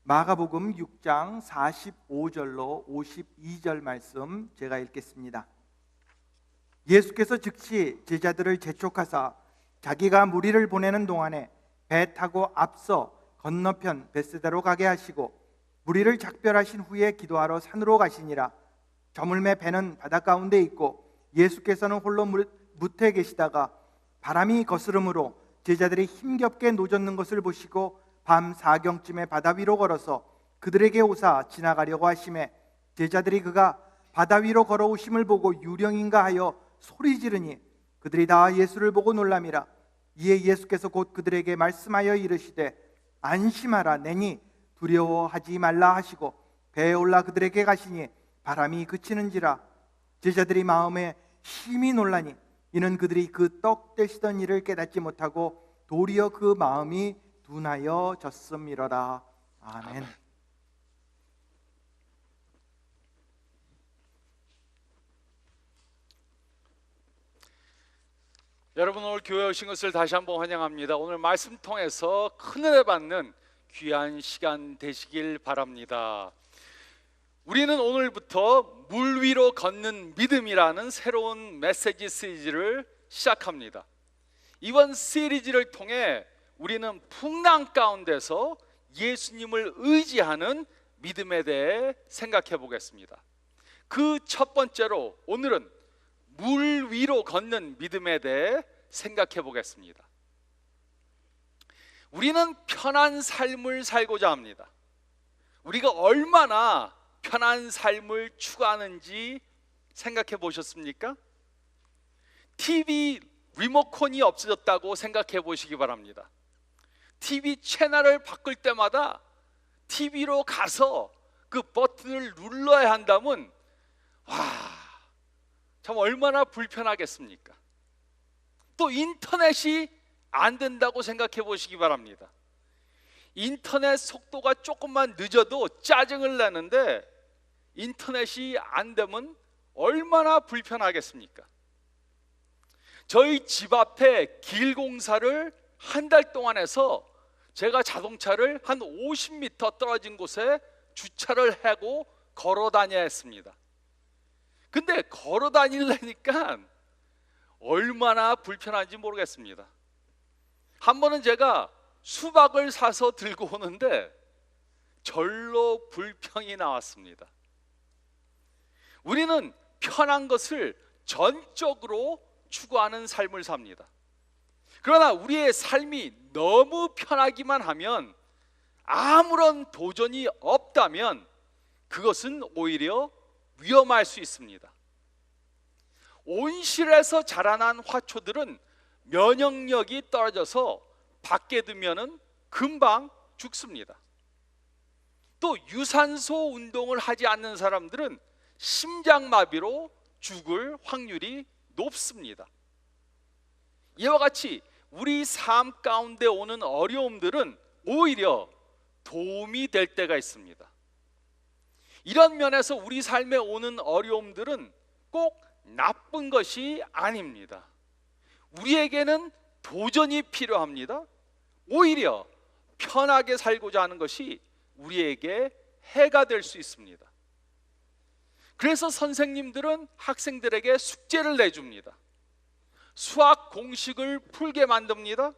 마가복음 6장 45절로 52절 말씀 제가 읽겠습니다. 예수께서 즉시 제자들을 재촉하사 자기가 무리를 보내는 동안에 배 타고 앞서 건너편 벳세다로 가게 하시고 무리를 작별하신 후에 기도하러 산으로 가시니라. 저물매 배는 바다 가운데 있고 예수께서는 홀로 무태에 계시다가 바람이 거스름으로 제자들이 힘겹게 노젓는 것을 보시고 밤 4경쯤에 바다 위로 걸어서 그들에게 오사 지나가려고 하시매 제자들이 그가 바다 위로 걸어오심을 보고 유령인가 하여 소리 지르니 그들이 다 예수를 보고 놀람이라. 이에 예수께서 곧 그들에게 말씀하여 이르시되 안심하라 내니 두려워하지 말라 하시고 배에 올라 그들에게 가시니 바람이 그치는지라. 제자들이 마음에 심히 놀라니 이는 그들이 그 떡 떼시던 일을 깨닫지 못하고 도리어 그 마음이 둔하여 졌음이로라. 아멘. 여러분, 오늘 교회에 오신 것을 다시 한번 환영합니다. 오늘 말씀 통해서 큰 은혜 받는 귀한 시간 되시길 바랍니다. 우리는 오늘부터 물 위로 걷는 믿음이라는 새로운 메시지 시리즈를 시작합니다. 이번 시리즈를 통해 우리는 풍랑 가운데서 예수님을 의지하는 믿음에 대해 생각해 보겠습니다. 그 첫 번째로 오늘은 물 위로 걷는 믿음에 대해 생각해 보겠습니다. 우리는 편한 삶을 살고자 합니다. 우리가 얼마나 편한 삶을 추구하는지 생각해 보셨습니까? TV 리모컨이 없어졌다고 생각해 보시기 바랍니다. TV 채널을 바꿀 때마다 TV로 가서 그 버튼을 눌러야 한다면 참 얼마나 불편하겠습니까? 또 인터넷이 안 된다고 생각해 보시기 바랍니다. 인터넷 속도가 조금만 늦어도 짜증을 내는데 인터넷이 안 되면 얼마나 불편하겠습니까? 저희 집 앞에 길 공사를 한 달 동안 해서 제가 자동차를 한 50m 떨어진 곳에 주차를 하고 걸어 다녀야 했습니다. 근데 걸어 다니려니까 얼마나 불편한지 모르겠습니다. 한 번은 제가 수박을 사서 들고 오는데 절로 불평이 나왔습니다. 우리는 편한 것을 전적으로 추구하는 삶을 삽니다. 그러나 우리의 삶이 너무 편하기만 하면, 아무런 도전이 없다면 그것은 오히려 위험할 수 있습니다. 온실에서 자라난 화초들은 면역력이 떨어져서 밖에 두면은 금방 죽습니다. 또 유산소 운동을 하지 않는 사람들은 심장마비로 죽을 확률이 높습니다. 이와 같이 우리 삶 가운데 오는 어려움들은 오히려 도움이 될 때가 있습니다. 이런 면에서 우리 삶에 오는 어려움들은 꼭 나쁜 것이 아닙니다. 우리에게는 도전이 필요합니다. 오히려 편하게 살고자 하는 것이 우리에게 해가 될 수 있습니다. 그래서 선생님들은 학생들에게 숙제를 내줍니다. 수학 공식을 풀게 만듭니다.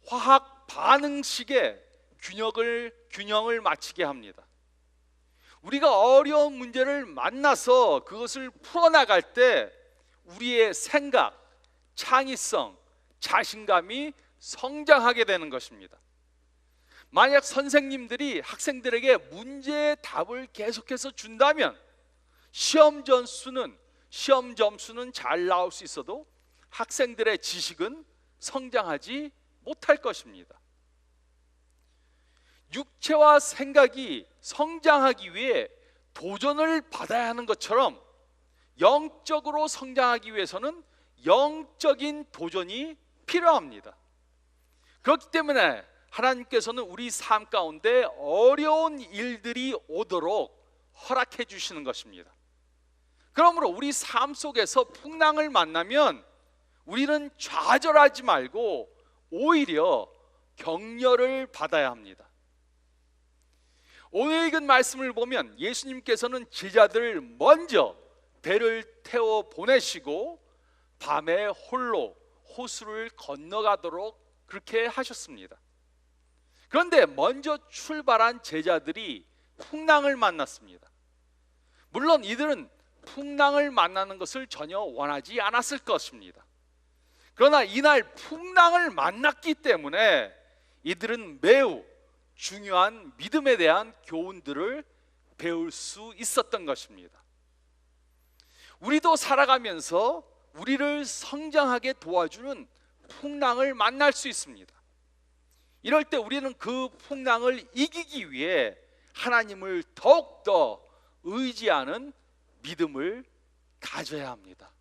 화학 반응식의 균형을 맞추게 합니다. 우리가 어려운 문제를 만나서 그것을 풀어나갈 때 우리의 생각, 창의성, 자신감이 성장하게 되는 것입니다. 만약 선생님들이 학생들에게 문제의 답을 계속해서 준다면 시험 점수는 잘 나올 수 있어도 학생들의 지식은 성장하지 못할 것입니다. 육체와 생각이 성장하기 위해 도전을 받아야 하는 것처럼 영적으로 성장하기 위해서는 영적인 도전이 필요합니다. 그렇기 때문에 하나님께서는 우리 삶 가운데 어려운 일들이 오도록 허락해 주시는 것입니다. 그러므로 우리 삶 속에서 풍랑을 만나면 우리는 좌절하지 말고 오히려 격려를 받아야 합니다. 오늘 읽은 말씀을 보면 예수님께서는 제자들을 먼저 배를 태워 보내시고 밤에 홀로 호수를 건너가도록 그렇게 하셨습니다. 그런데 먼저 출발한 제자들이 풍랑을 만났습니다. 물론 이들은 풍랑을 만나는 것을 전혀 원하지 않았을 것입니다. 그러나 이날 풍랑을 만났기 때문에 이들은 매우 중요한 믿음에 대한 교훈들을 배울 수 있었던 것입니다. 우리도 살아가면서 우리를 성장하게 도와주는 풍랑을 만날 수 있습니다. 이럴 때 우리는 그 풍랑을 이기기 위해 하나님을 더욱더 의지하는 믿음을 가져야 합니다.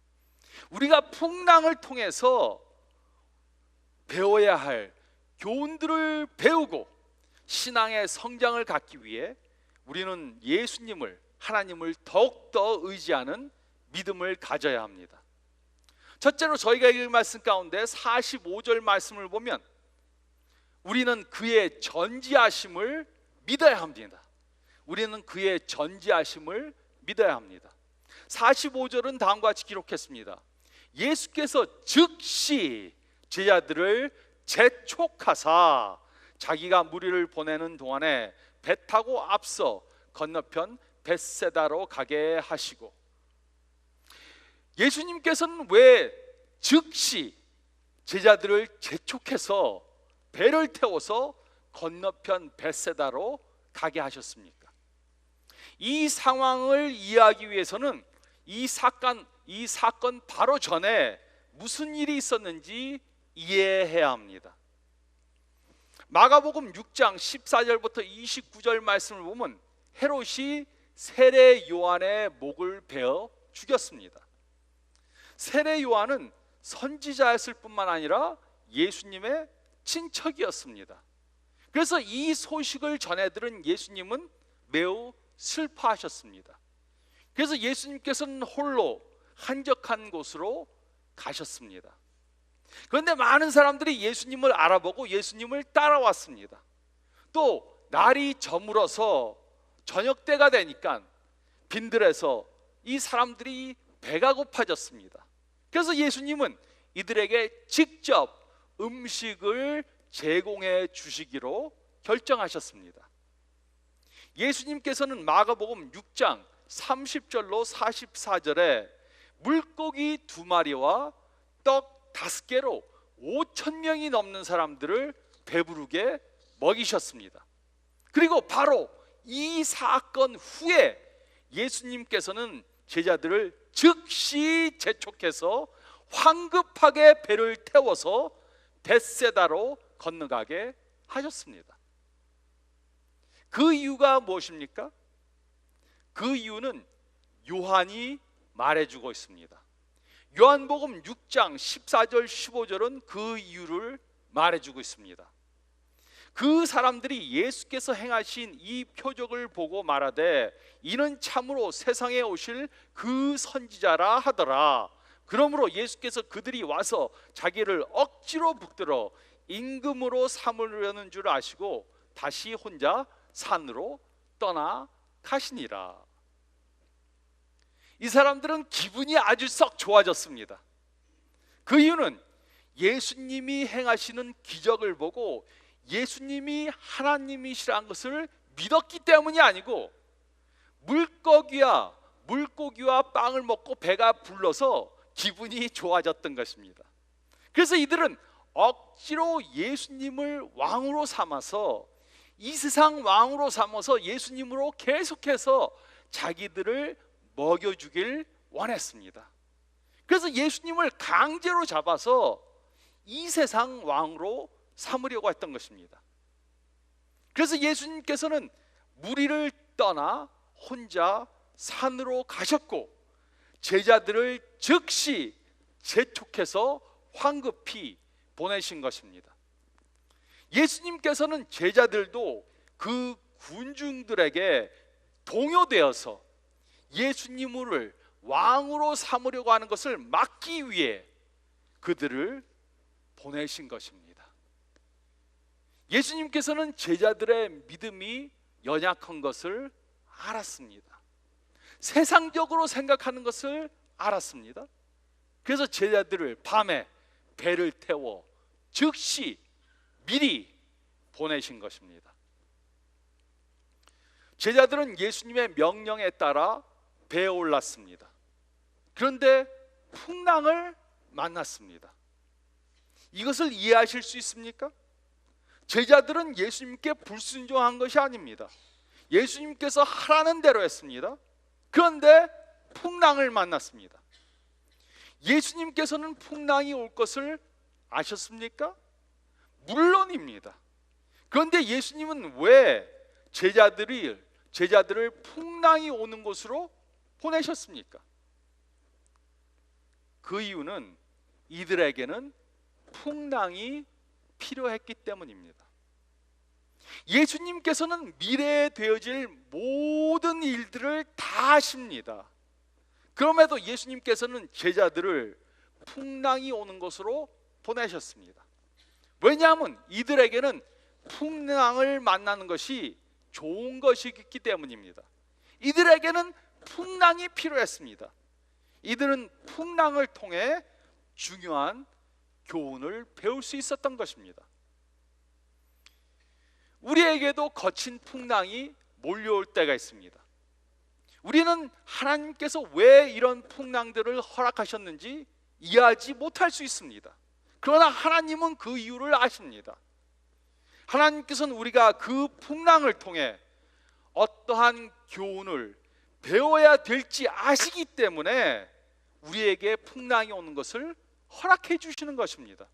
우리가 풍랑을 통해서 배워야 할 교훈들을 배우고 신앙의 성장을 갖기 위해 우리는 예수님을, 하나님을 더욱더 의지하는 믿음을 가져야 합니다. 첫째로 저희가 읽은 말씀 가운데 45절 말씀을 보면 우리는 그의 전지하심을 믿어야 합니다. 우리는 그의 전지하심을 믿어야 합니다. 45절은 다음과 같이 기록했습니다. 예수께서 즉시 제자들을 재촉하사 자기가 무리를 보내는 동안에 배 타고 앞서 건너편 벳세다로 가게 하시고, 예수님께서는 왜 즉시 제자들을 재촉해서 배를 태워서 건너편 벳세다로 가게 하셨습니까? 이 상황을 이해하기 위해서는 이 사건 바로 전에 무슨 일이 있었는지 이해해야 합니다. 마가복음 6장 14절부터 29절 말씀을 보면 헤롯이 세례 요한의 목을 베어 죽였습니다. 세례 요한은 선지자였을 뿐만 아니라 예수님의 친척이었습니다. 그래서 이 소식을 전해 들은 예수님은 매우 슬퍼하셨습니다. 그래서 예수님께서는 홀로 한적한 곳으로 가셨습니다. 그런데 많은 사람들이 예수님을 알아보고 예수님을 따라왔습니다. 또 날이 저물어서 저녁 때가 되니까 빈들에서 이 사람들이 배가 고파졌습니다. 그래서 예수님은 이들에게 직접 음식을 제공해 주시기로 결정하셨습니다. 예수님께서는 마가복음 6장 30절로 44절에 물고기 2마리와 떡 5개로 5,000명이 넘는 사람들을 배부르게 먹이셨습니다. 그리고 바로 이 사건 후에 예수님께서는 제자들을 즉시 재촉해서 황급하게 배를 태워서 벳세다로 건너가게 하셨습니다. 그 이유가 무엇입니까? 그 이유는 요한이 말해주고 있습니다. 요한복음 6장 14절 15절은 그 이유를 말해주고 있습니다. 그 사람들이 예수께서 행하신 이 표적을 보고 말하되 이는 참으로 세상에 오실 그 선지자라 하더라. 그러므로 예수께서 그들이 와서 자기를 억지로 붙들어 임금으로 삼으려는 줄 아시고 다시 혼자 산으로 떠나 가시니라. 이 사람들은 기분이 아주 썩 좋아졌습니다. 그 이유는 예수님이 행하시는 기적을 보고 예수님이 하나님이시라는 것을 믿었기 때문이 아니고 물고기와 빵을 먹고 배가 불러서 기분이 좋아졌던 것입니다. 그래서 이들은 억지로 예수님을 왕으로 삼아서 이 세상 왕으로 삼아서 예수님으로 계속해서 자기들을 먹여주길 원했습니다. 그래서 예수님을 강제로 잡아서 이 세상 왕으로 삼으려고 했던 것입니다. 그래서 예수님께서는 무리를 떠나 혼자 산으로 가셨고 제자들을 즉시 재촉해서 황급히 보내신 것입니다. 예수님께서는 제자들도 그 군중들에게 동요되어서 예수님을 왕으로 삼으려고 하는 것을 막기 위해 그들을 보내신 것입니다. 예수님께서는 제자들의 믿음이 연약한 것을 알았습니다. 세상적으로 생각하는 것을 알았습니다. 그래서 제자들을 밤에 배를 태워 즉시 미리 보내신 것입니다. 제자들은 예수님의 명령에 따라 배에 올랐습니다. 그런데 풍랑을 만났습니다. 이것을 이해하실 수 있습니까? 제자들은 예수님께 불순종한 것이 아닙니다. 예수님께서 하라는 대로 했습니다. 그런데 풍랑을 만났습니다. 예수님께서는 풍랑이 올 것을 아셨습니까? 물론입니다. 그런데 예수님은 왜 제자들을 풍랑이 오는 곳으로 보내셨습니까? 그 이유는 이들에게는 풍랑이 필요했기 때문입니다. 예수님께서는 미래에 되어질 모든 일들을 다 아십니다. 그럼에도 예수님께서는 제자들을 풍랑이 오는 곳으로 보내셨습니다. 왜냐하면 이들에게는 풍랑을 만나는 것이 좋은 것이기 때문입니다. 이들에게는 풍랑이 필요했습니다. 이들은 풍랑을 통해 중요한 교훈을 배울 수 있었던 것입니다. 우리에게도 거친 풍랑이 몰려올 때가 있습니다. 우리는 하나님께서 왜 이런 풍랑들을 허락하셨는지 이해하지 못할 수 있습니다. 그러나 하나님은 그 이유를 아십니다. 하나님께서는 우리가 그 풍랑을 통해 어떠한 교훈을 배워야 될지 아시기 때문에 우리에게 풍랑이 오는 것을 허락해 주시는 것입니다.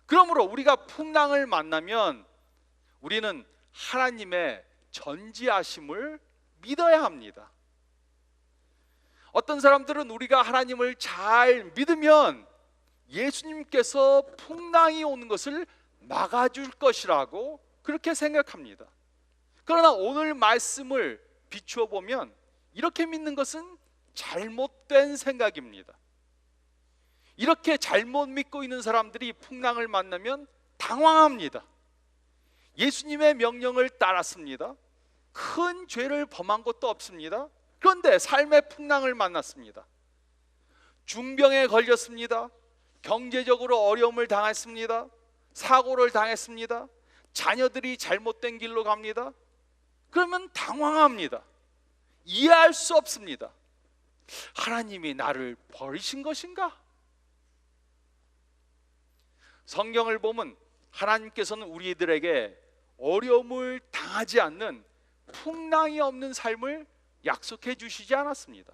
그러므로 우리가 풍랑을 만나면 우리는 하나님의 전지하심을 믿어야 합니다. 어떤 사람들은 우리가 하나님을 잘 믿으면 예수님께서 풍랑이 오는 것을 막아줄 것이라고 그렇게 생각합니다. 그러나 오늘 말씀을 비추어 보면 이렇게 믿는 것은 잘못된 생각입니다. 이렇게 잘못 믿고 있는 사람들이 풍랑을 만나면 당황합니다. 예수님의 명령을 따랐습니다. 큰 죄를 범한 것도 없습니다. 그런데 삶의 풍랑을 만났습니다. 중병에 걸렸습니다. 경제적으로 어려움을 당했습니다. 사고를 당했습니다. 자녀들이 잘못된 길로 갑니다. 그러면 당황합니다. 이해할 수 없습니다. 하나님이 나를 버리신 것인가? 성경을 보면 하나님께서는 우리들에게 어려움을 당하지 않는 풍랑이 없는 삶을 약속해 주시지 않았습니다.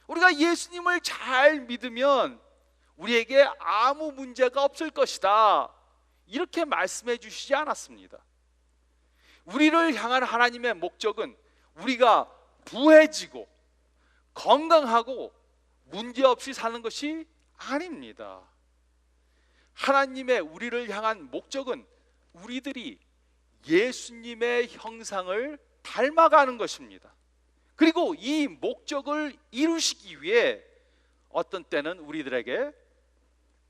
우리가 예수님을 잘 믿으면 우리에게 아무 문제가 없을 것이다, 이렇게 말씀해 주시지 않았습니다. 우리를 향한 하나님의 목적은 우리가 부해지고 건강하고 문제없이 사는 것이 아닙니다. 하나님의 우리를 향한 목적은 우리들이 예수님의 형상을 닮아가는 것입니다. 그리고 이 목적을 이루시기 위해 어떤 때는 우리들에게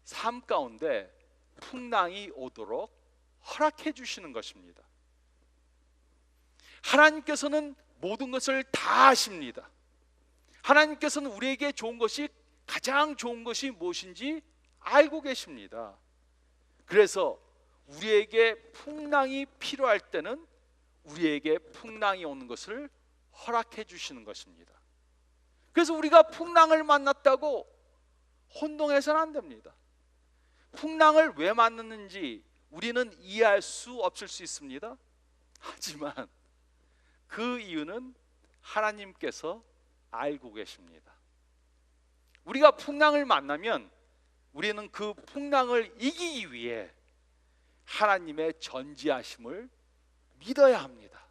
삶 가운데 풍랑이 오도록 허락해 주시는 것입니다. 하나님께서는 모든 것을 다 아십니다. 하나님께서는 우리에게 좋은 것이, 가장 좋은 것이 무엇인지 알고 계십니다. 그래서 우리에게 풍랑이 필요할 때는 우리에게 풍랑이 오는 것을 허락해 주시는 것입니다. 그래서 우리가 풍랑을 만났다고 혼동해서는 안 됩니다. 풍랑을 왜 만났는지 우리는 이해할 수 없을 수 있습니다. 하지만 그 이유는 하나님께서 알고 계십니다. 우리가 풍랑을 만나면 우리는 그 풍랑을 이기기 위해 하나님의 전지하심을 믿어야 합니다.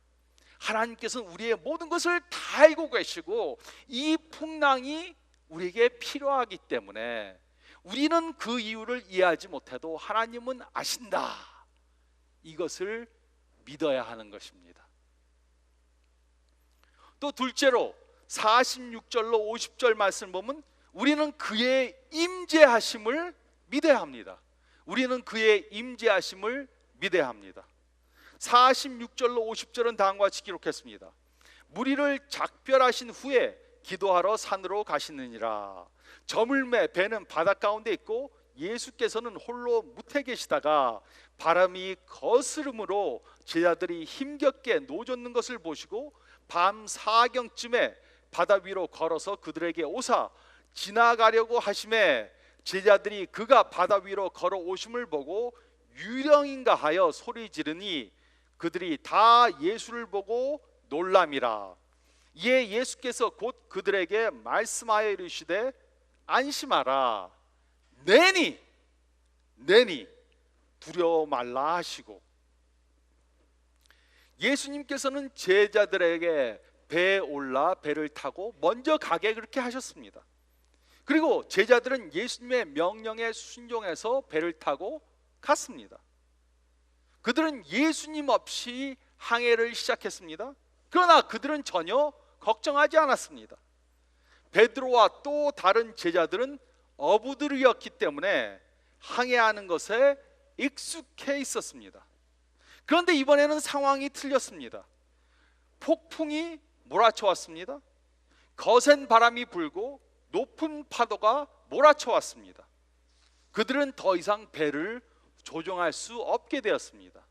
하나님께서는 우리의 모든 것을 다 알고 계시고 이 풍랑이 우리에게 필요하기 때문에 우리는 그 이유를 이해하지 못해도 하나님은 아신다, 이것을 믿어야 하는 것입니다. 또 둘째로 46절로 50절 말씀 보면 우리는 그의 임재하심을 믿어야 합니다. 우리는 그의 임재하심을 믿어야 합니다. 46절로 50절은 다음과 같이 기록했습니다. 무리를 작별하신 후에 기도하러 산으로 가시느니라. 저물매 배는 바닷 가운데 있고 예수께서는 홀로 무태 계시다가 바람이 거스름으로 제자들이 힘겹게 노젓는 것을 보시고 밤 사경쯤에 바다 위로 걸어서 그들에게 오사 지나가려고 하심에 제자들이 그가 바다 위로 걸어오심을 보고 유령인가 하여 소리 지르니 그들이 다 예수를 보고 놀람이라. 이에 예수께서 곧 그들에게 말씀하여 이르시되 안심하라. 내니 두려워 말라 하시고, 예수님께서는 제자들에게 배에 올라 배를 타고 먼저 가게 그렇게 하셨습니다. 그리고 제자들은 예수님의 명령에 순종해서 배를 타고 갔습니다. 그들은 예수님 없이 항해를 시작했습니다. 그러나 그들은 전혀 걱정하지 않았습니다. 베드로와 또 다른 제자들은 어부들이었기 때문에 항해하는 것에 익숙해 있었습니다. 그런데 이번에는 상황이 틀렸습니다. 폭풍이 몰아쳐 왔습니다. 거센 바람이 불고 높은 파도가 몰아쳐 왔습니다. 그들은 더 이상 배를 조종할 수 없게 되었습니다.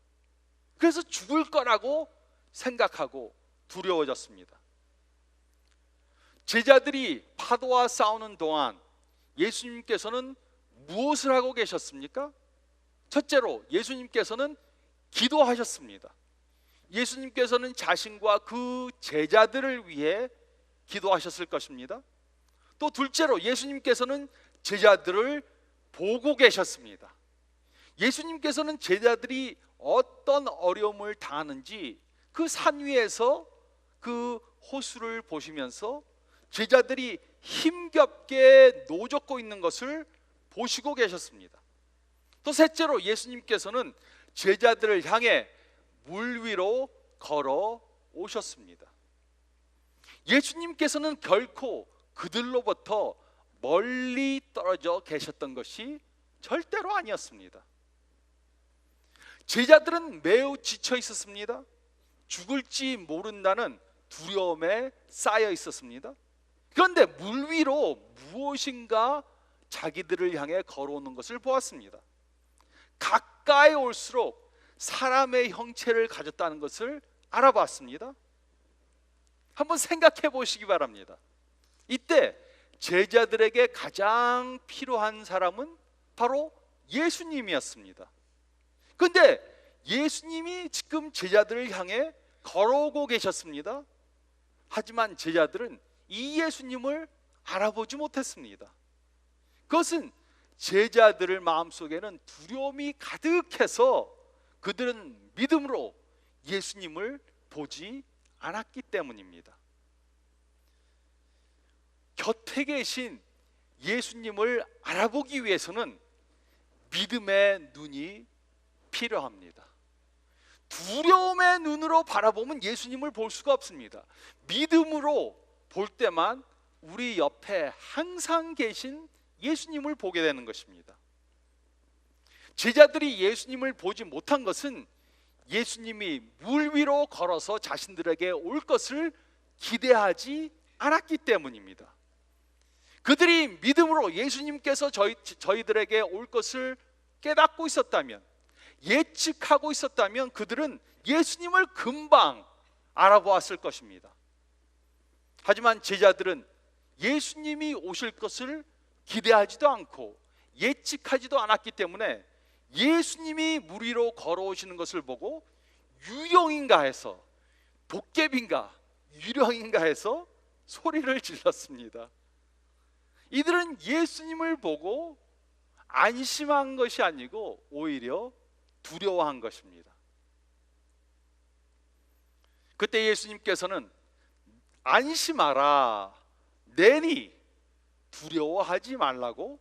그래서 죽을 거라고 생각하고 두려워졌습니다. 제자들이 파도와 싸우는 동안 예수님께서는 무엇을 하고 계셨습니까? 첫째로 예수님께서는 기도하셨습니다. 예수님께서는 자신과 그 제자들을 위해 기도하셨을 것입니다. 또 둘째로 예수님께서는 제자들을 보고 계셨습니다. 예수님께서는 제자들이 어떤 어려움을 당하는지 그 산 위에서 그 호수를 보시면서 제자들이 힘겹게 노젓고 있는 것을 보시고 계셨습니다. 또 셋째로 예수님께서는 제자들을 향해 물 위로 걸어 오셨습니다. 예수님께서는 결코 그들로부터 멀리 떨어져 계셨던 것이 절대로 아니었습니다. 제자들은 매우 지쳐 있었습니다. 죽을지 모른다는 두려움에 쌓여 있었습니다. 그런데 물 위로 무엇인가 자기들을 향해 걸어오는 것을 보았습니다. 가까이 올수록 사람의 형체를 가졌다는 것을 알아봤습니다. 한번 생각해 보시기 바랍니다. 이때 제자들에게 가장 필요한 사람은 바로 예수님이었습니다. 그런데 예수님이 지금 제자들을 향해 걸어오고 계셨습니다. 하지만 제자들은 이 예수님을 알아보지 못했습니다. 그것은 제자들의 마음속에는 두려움이 가득해서 그들은 믿음으로 예수님을 보지 않았기 때문입니다. 곁에 계신 예수님을 알아보기 위해서는 믿음의 눈이 필요합니다. 두려움의 눈으로 바라보면 예수님을 볼 수가 없습니다. 믿음으로 볼 때만 우리 옆에 항상 계신 예수님을 보게 되는 것입니다. 제자들이 예수님을 보지 못한 것은 예수님이 물 위로 걸어서 자신들에게 올 것을 기대하지 않았기 때문입니다. 그들이 믿음으로 예수님께서 저희들에게 올 것을 깨닫고 있었다면, 예측하고 있었다면 그들은 예수님을 금방 알아보았을 것입니다. 하지만 제자들은 예수님이 오실 것을 기대하지도 않고 예측하지도 않았기 때문에 예수님이 물 위로 걸어오시는 것을 보고 유령인가 해서, 도깨비인가 유령인가 해서 소리를 질렀습니다. 이들은 예수님을 보고 안심한 것이 아니고 오히려 두려워한 것입니다. 그때 예수님께서는 안심하라, 내니 두려워하지 말라고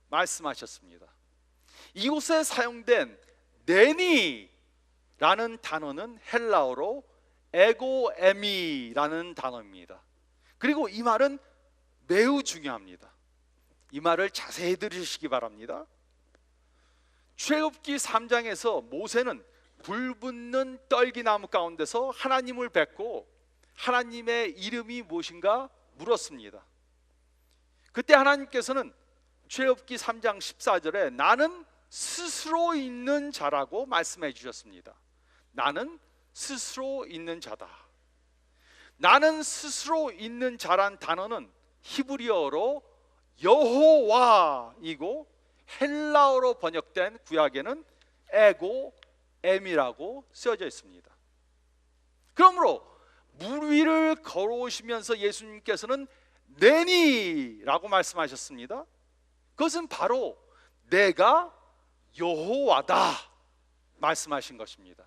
말씀하셨습니다. 이곳에 사용된 내니라는 단어는 헬라어로 에고에미라는 단어입니다. 그리고 이 말은 매우 중요합니다. 이 말을 자세히 들으시기 바랍니다. 출애굽기 3장에서 모세는 불붙는 떨기나무 가운데서 하나님을 뵙고 하나님의 이름이 무엇인가 물었습니다. 그때 하나님께서는 출애굽기 3장 14절에 나는 스스로 있는 자라고 말씀해 주셨습니다. 나는 스스로 있는 자다. 나는 스스로 있는 자란 단어는 히브리어로 여호와이고 헬라어로 번역된 구약에는 에고 엠이라고 쓰여져 있습니다. 그러므로 물 위를 걸어오시면서 예수님께서는 내니라고 말씀하셨습니다. 그것은 바로 내가 여호와다 말씀하신 것입니다.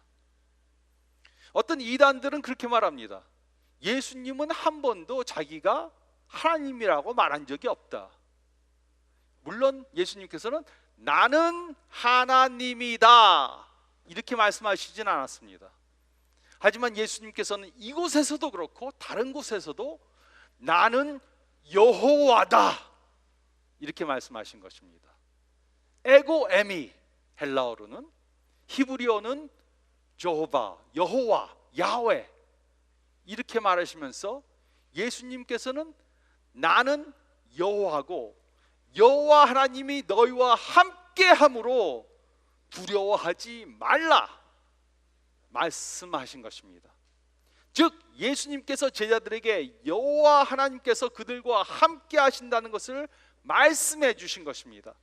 어떤 이단들은 그렇게 말합니다. 예수님은 한 번도 자기가 하나님이라고 말한 적이 없다. 물론 예수님께서는 나는 하나님이다 이렇게 말씀하시진 않았습니다. 하지만 예수님께서는 이곳에서도 그렇고 다른 곳에서도 나는 여호와다 이렇게 말씀하신 것입니다. 에고 에미 헬라어로는, 히브리어는 저호바, 여호와, 야훼 이렇게 말하시면서 예수님께서는 나는 여호와고 여호와 하나님이 너희와 함께함으로 두려워하지 말라 말씀하신 것입니다. 즉 예수님께서 제자들에게 여호와 하나님께서 그들과 함께 하신다는 것을 말씀해 주신 것입니다.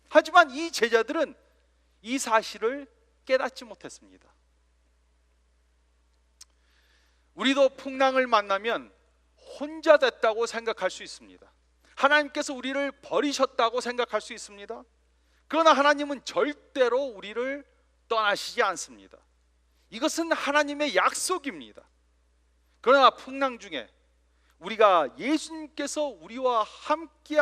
하지만 이 제자들은 이 사실을 깨닫지 못했습니다. 우리도 풍랑을 만나면 혼자 됐다고 생각할 수 있습니다. 하나님께서 우리를 버리셨다고 생각할 수 있습니다. 그러나 하나님은 절대로 우리를 떠나시지 않습니다. 이것은 하나님의 약속입니다. 그러나 풍랑 중에 우리가 예수님께서 우리와 함께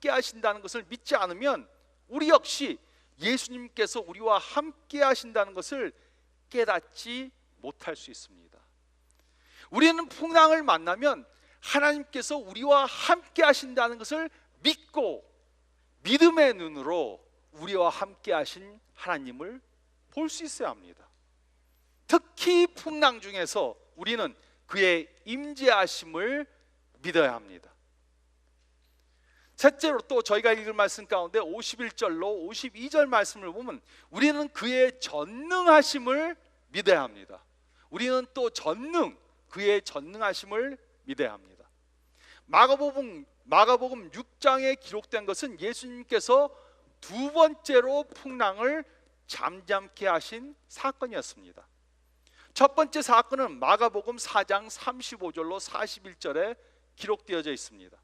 하신다는 것을 믿지 않으면 우리 역시 예수님께서 우리와 함께 하신다는 것을 깨닫지 못할 수 있습니다. 우리는 풍랑을 만나면 하나님께서 우리와 함께 하신다는 것을 믿고 믿음의 눈으로 우리와 함께 하신 하나님을 볼 수 있어야 합니다. 특히 풍랑 중에서 우리는 그의 임재하심을 믿어야 합니다. 셋째로 또 저희가 읽을 말씀 가운데 51절로 52절 말씀을 보면 우리는 그의 전능하심을 믿어야 합니다. 우리는 또 그의 전능하심을 믿어야 합니다. 마가복음 6장에 기록된 것은 예수님께서 두 번째로 풍랑을 잠잠케 하신 사건이었습니다. 첫 번째 사건은 마가복음 4장 35절로 41절에 기록되어져 있습니다.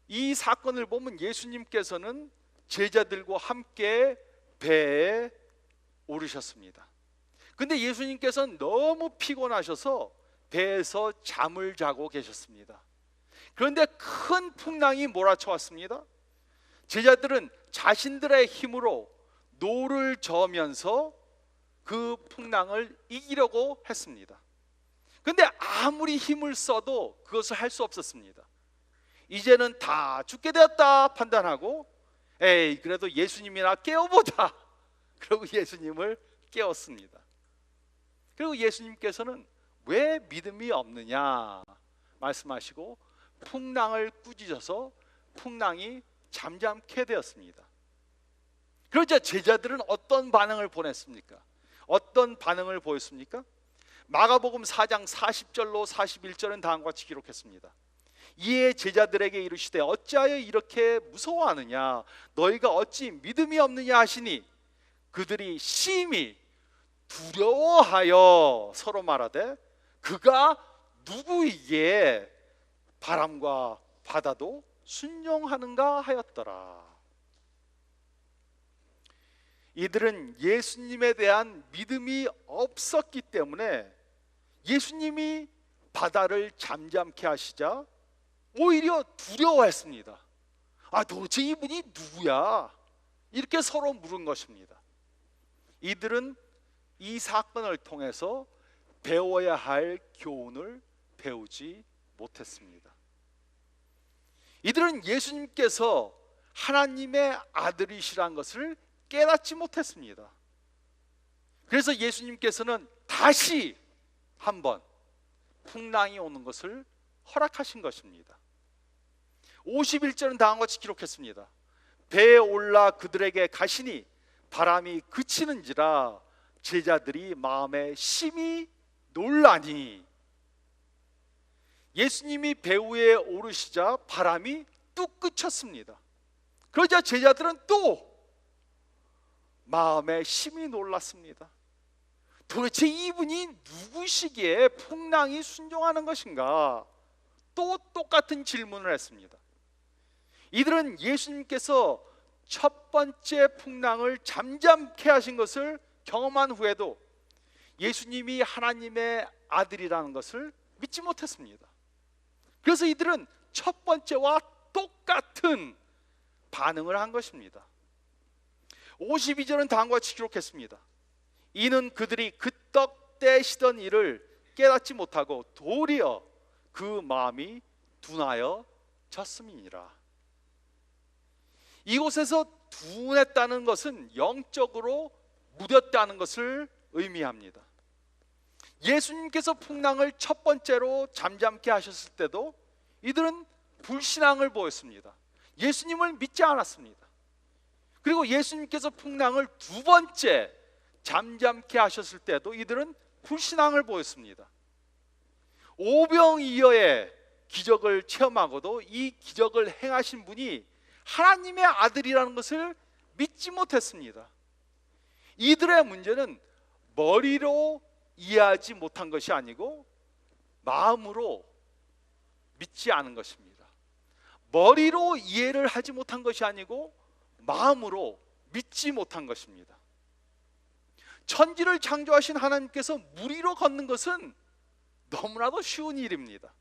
이 사건을 보면 예수님께서는 제자들과 함께 배에 오르셨습니다. 근데 예수님께서는 너무 피곤하셔서 배에서 잠을 자고 계셨습니다. 그런데 큰 풍랑이 몰아쳐 왔습니다. 제자들은 자신들의 힘으로 노를 저으면서 그 풍랑을 이기려고 했습니다. 그런데 아무리 힘을 써도 그것을 할 수 없었습니다. 이제는 다 죽게 되었다 판단하고 에이 그래도 예수님이나 깨워보자 그러고 예수님을 깨웠습니다. 그리고 예수님께서는 왜 믿음이 없느냐 말씀하시고 풍랑을 꾸짖어서 풍랑이 잠잠케 되었습니다. 그러자 제자들은 어떤 반응을 보냈습니까? 어떤 반응을 보였습니까? 마가복음 4장 40절로 41절은 다음과 같이 기록했습니다. 이에 제자들에게 이르시되 어찌하여 이렇게 무서워하느냐 너희가 어찌 믿음이 없느냐 하시니 그들이 심히 두려워하여 서로 말하되 그가 누구이기에 바람과 바다도 순종하는가 하였더라. 이들은 예수님에 대한 믿음이 없었기 때문에 예수님이 바다를 잠잠케 하시자 오히려 두려워했습니다. 도대체 이분이 누구야? 이렇게 서로 물은 것입니다. 이들은 이 사건을 통해서 배워야 할 교훈을 배우지 못했습니다. 이들은 예수님께서 하나님의 아들이시란 것을 깨닫지 못했습니다. 그래서 예수님께서는 다시 한번 풍랑이 오는 것을 허락하신 것입니다. 51절은 다음과 같이 기록했습니다. 배에 올라 그들에게 가시니 바람이 그치는지라 제자들이 마음에 심히 놀라니. 예수님이 배 위에 오르시자 바람이 뚝 그쳤습니다. 그러자 제자들은 또 마음에 심히 놀랐습니다. 도대체 이분이 누구시기에 풍랑이 순종하는 것인가? 또 똑같은 질문을 했습니다. 이들은 예수님께서 첫 번째 풍랑을 잠잠케 하신 것을 경험한 후에도 예수님이 하나님의 아들이라는 것을 믿지 못했습니다. 그래서 이들은 첫 번째와 똑같은 반응을 한 것입니다. 52절은 다음과 같이 기록했습니다. 이는 그들이 그 떡 떼시던 일을 깨닫지 못하고 도리어 그 마음이 둔하여 졌음이니라. 이곳에서 둔했다는 것은 영적으로 무뎠다는 것을 의미합니다. 예수님께서 풍랑을 첫 번째로 잠잠케 하셨을 때도 이들은 불신앙을 보였습니다. 예수님을 믿지 않았습니다. 그리고 예수님께서 풍랑을 두 번째 잠잠케 하셨을 때도 이들은 불신앙을 보였습니다. 오병이어의 기적을 체험하고도 이 기적을 행하신 분이 하나님의 아들이라는 것을 믿지 못했습니다. 이들의 문제는 머리로 이해하지 못한 것이 아니고 마음으로 믿지 않은 것입니다. 머리로 이해를 하지 못한 것이 아니고 마음으로 믿지 못한 것입니다. 천지를 창조하신 하나님께서 물 위로 걷는 것은 너무나도 쉬운 일입니다.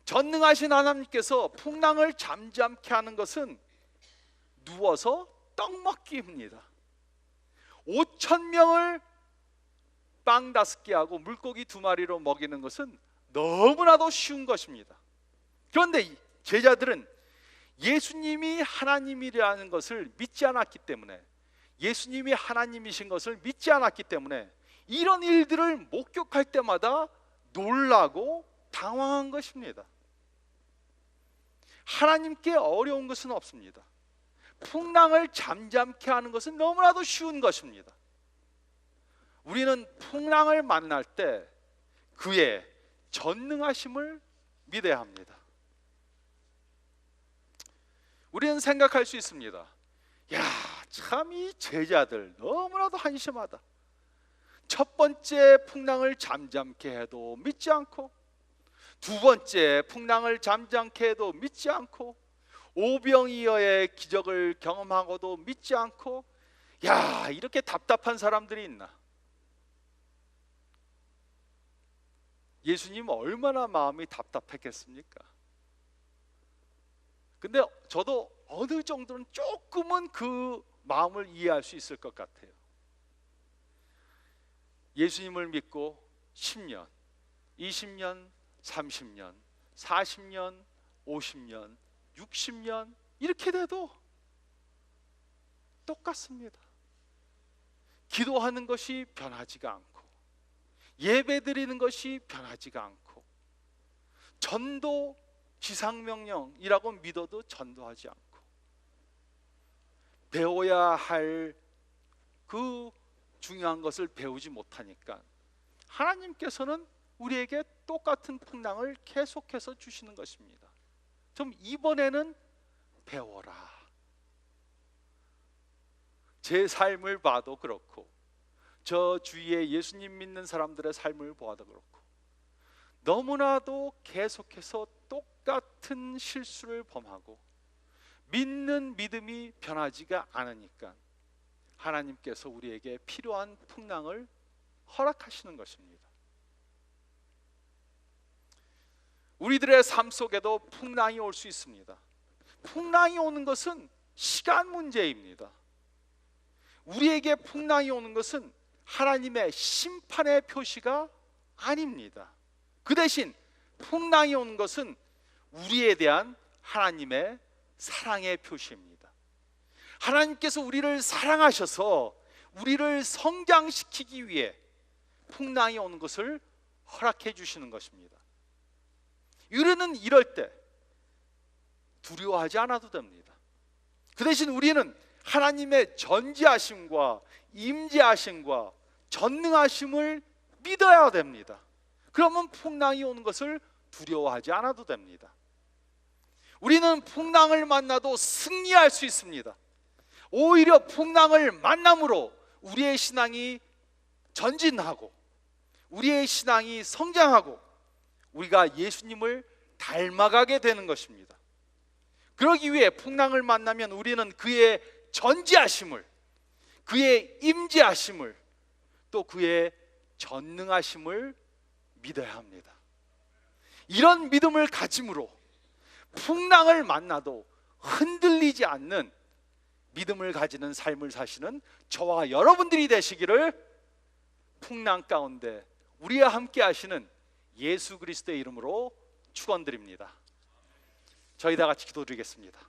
전능하신 하나님께서 풍랑을 잠잠케 하는 것은 누워서 떡 먹기입니다. 5,000명을 빵 5개 하고 물고기 2마리로 먹이는 것은 너무나도 쉬운 것입니다. 그런데 제자들은 예수님이 하나님이라는 것을 믿지 않았기 때문에, 예수님이 하나님이신 것을 믿지 않았기 때문에 이런 일들을 목격할 때마다 놀라고 당황한 것입니다. 하나님께 어려운 것은 없습니다. 풍랑을 잠잠케 하는 것은 너무나도 쉬운 것입니다. 우리는 풍랑을 만날 때 그의 전능하심을 믿어야 합니다. 우리는 생각할 수 있습니다. 야, 참 이 제자들 너무나도 한심하다. 첫 번째 풍랑을 잠잠케 해도 믿지 않고, 두 번째 풍랑을 잠잠케 해도 믿지 않고, 오병이어의 기적을 경험하고도 믿지 않고, 야, 이렇게 답답한 사람들이 있나? 예수님 얼마나 마음이 답답했겠습니까? 근데 저도 어느 정도는 조금은 그 마음을 이해할 수 있을 것 같아요. 예수님을 믿고 10년, 20년, 30년, 40년, 50년, 60년 이렇게 돼도 똑같습니다. 기도하는 것이 변하지가 않고, 예배드리는 것이 변하지가 않고, 전도 지상명령이라고 믿어도 전도하지 않고, 배워야 할 그 중요한 것을 배우지 못하니까 하나님께서는 우리에게 똑같은 풍랑을 계속해서 주시는 것입니다. 좀 이번에는 배워라. 제 삶을 봐도 그렇고, 저 주위에 예수님 믿는 사람들의 삶을 보아도 그렇고, 너무나도 계속해서 똑같은 실수를 범하고 믿는 믿음이 변하지가 않으니까 하나님께서 우리에게 필요한 풍랑을 허락하시는 것입니다. 우리들의 삶 속에도 풍랑이 올 수 있습니다. 풍랑이 오는 것은 시간 문제입니다. 우리에게 풍랑이 오는 것은 하나님의 심판의 표시가 아닙니다. 그 대신 풍랑이 오는 것은 우리에 대한 하나님의 사랑의 표시입니다. 하나님께서 우리를 사랑하셔서 우리를 성장시키기 위해 풍랑이 오는 것을 허락해 주시는 것입니다. 우리는 이럴 때 두려워하지 않아도 됩니다. 그 대신 우리는 하나님의 전지하심과 임재하심과 전능하심을 믿어야 됩니다. 그러면 풍랑이 오는 것을 두려워하지 않아도 됩니다. 우리는 풍랑을 만나도 승리할 수 있습니다. 오히려 풍랑을 만남으로 우리의 신앙이 전진하고 우리의 신앙이 성장하고 우리가 예수님을 닮아가게 되는 것입니다. 그러기 위해 풍랑을 만나면 우리는 그의 전지하심을, 그의 임재하심을, 또 그의 전능하심을 믿어야 합니다. 이런 믿음을 가짐으로 풍랑을 만나도 흔들리지 않는 믿음을 가지는 삶을 사시는 저와 여러분들이 되시기를 풍랑 가운데 우리와 함께 하시는 예수 그리스도의 이름으로 축원드립니다. 저희 다 같이 기도드리겠습니다.